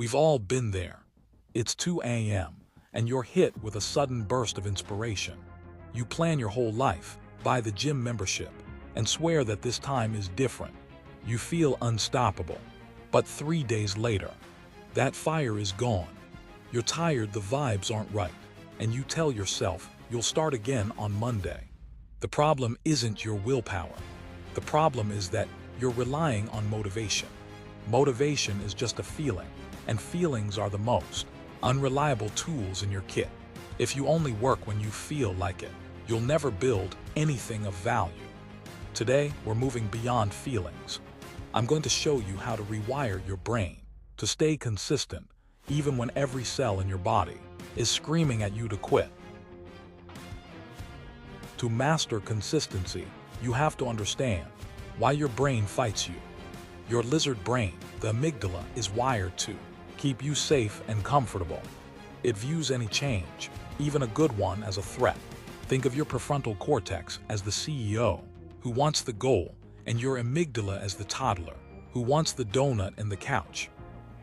We've all been there. It's 2 a.m., and you're hit with a sudden burst of inspiration. You plan your whole life, buy the gym membership, and swear that this time is different. You feel unstoppable. But 3 days later, that fire is gone. You're tired, the vibes aren't right, and you tell yourself you'll start again on Monday. The problem isn't your willpower. The problem is that you're relying on motivation. Motivation is just a feeling, and feelings are the most unreliable tools in your kit. If you only work when you feel like it, you'll never build anything of value. Today, we're moving beyond feelings. I'm going to show you how to rewire your brain to stay consistent, even when every cell in your body is screaming at you to quit. To master consistency, you have to understand why your brain fights you. Your lizard brain, the amygdala, is wired to keep you safe and comfortable. It views any change, even a good one, as a threat. Think of your prefrontal cortex as the CEO, who wants the goal, and your amygdala as the toddler, who wants the donut and the couch.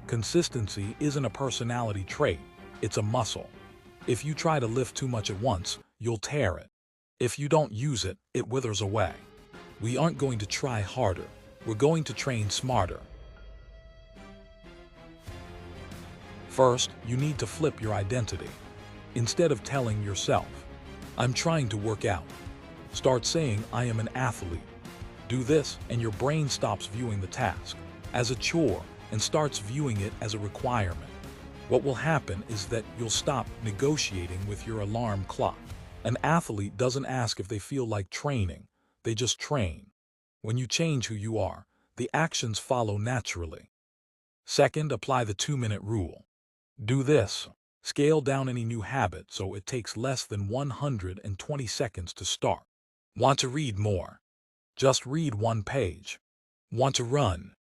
Consistency isn't a personality trait, it's a muscle. If you try to lift too much at once, you'll tear it. If you don't use it, it withers away. We aren't going to try harder, we're going to train smarter. First, you need to flip your identity. Instead of telling yourself, "I'm trying to work out," start saying, "I am an athlete." Do this, and your brain stops viewing the task as a chore and starts viewing it as a requirement. What will happen is that you'll stop negotiating with your alarm clock. An athlete doesn't ask if they feel like training, they just train. When you change who you are, the actions follow naturally. Second, apply the 2-minute rule. Do this. Scale down any new habit so it takes less than 120 seconds to start. Want to read more? Just read 1 page. Want to run?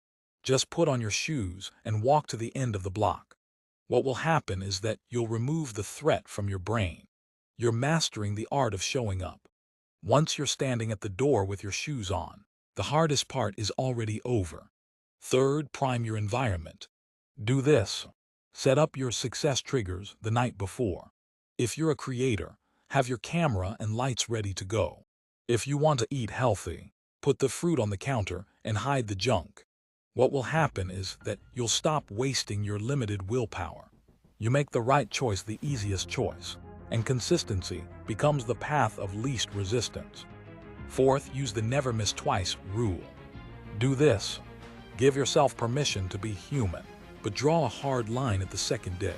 Just put on your shoes and walk to the end of the block. What will happen is that you'll remove the threat from your brain. You're mastering the art of showing up. Once you're standing at the door with your shoes on, the hardest part is already over. Third, prime your environment. Do this. Set up your success triggers the night before. If you're a creator, have your camera and lights ready to go. If you want to eat healthy, put the fruit on the counter and hide the junk. What will happen is that you'll stop wasting your limited willpower. You make the right choice the easiest choice, and consistency becomes the path of least resistance. Fourth, use the never miss twice rule. Do this. Give yourself permission to be human, but draw a hard line at the second day.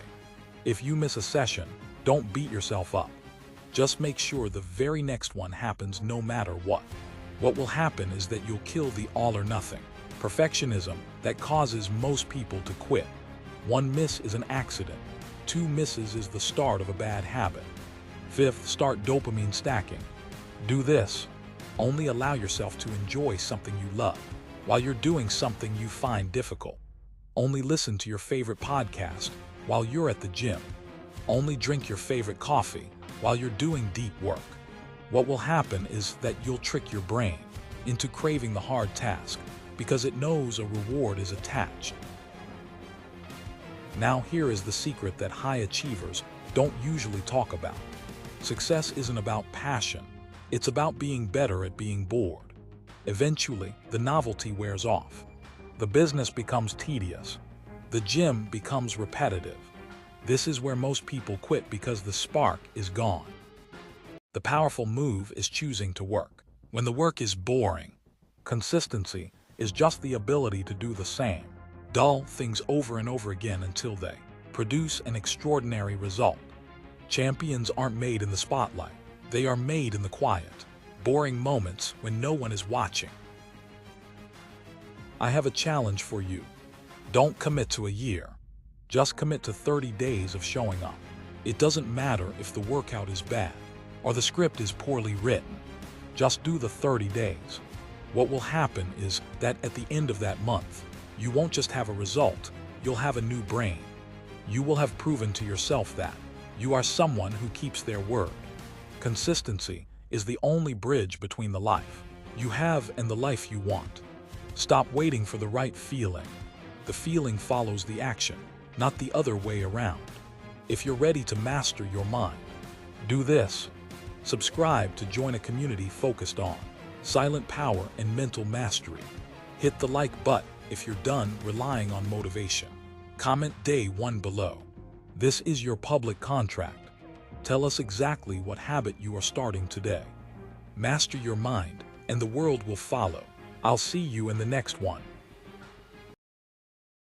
If you miss a session, don't beat yourself up. Just make sure the very next one happens no matter what. What will happen is that you'll kill the all or nothing perfectionism that causes most people to quit. 1 miss is an accident. 2 misses is the start of a bad habit. Fifth, start dopamine stacking. Do this. Only allow yourself to enjoy something you love while you're doing something you find difficult. Only listen to your favorite podcast while you're at the gym. Only drink your favorite coffee while you're doing deep work. What will happen is that you'll trick your brain into craving the hard task because it knows a reward is attached. Now here is the secret that high achievers don't usually talk about. Success isn't about passion, it's about being better at being bored. Eventually, the novelty wears off. The business becomes tedious. The gym becomes repetitive. This is where most people quit because the spark is gone. The powerful move is choosing to work when the work is boring. Consistency is just the ability to do the same dull things over and over again until they produce an extraordinary result. Champions aren't made in the spotlight. They are made in the quiet, boring moments when no one is watching. I have a challenge for you. Don't commit to a year. Just commit to 30 days of showing up. It doesn't matter if the workout is bad or the script is poorly written. Just do the 30 days. What will happen is that at the end of that month, you won't just have a result, you'll have a new brain. You will have proven to yourself that you are someone who keeps their word. Consistency is the only bridge between the life you have and the life you want. Stop waiting for the right feeling. The feeling follows the action. not the other way around. If you're ready to master your mind, do this. Subscribe to join a community focused on silent power and mental mastery. Hit the like button if you're done relying on motivation. Comment day 1 below. This is your public contract. Tell us exactly what habit you are starting today. Master your mind, and the world will follow. I'll see you in the next one.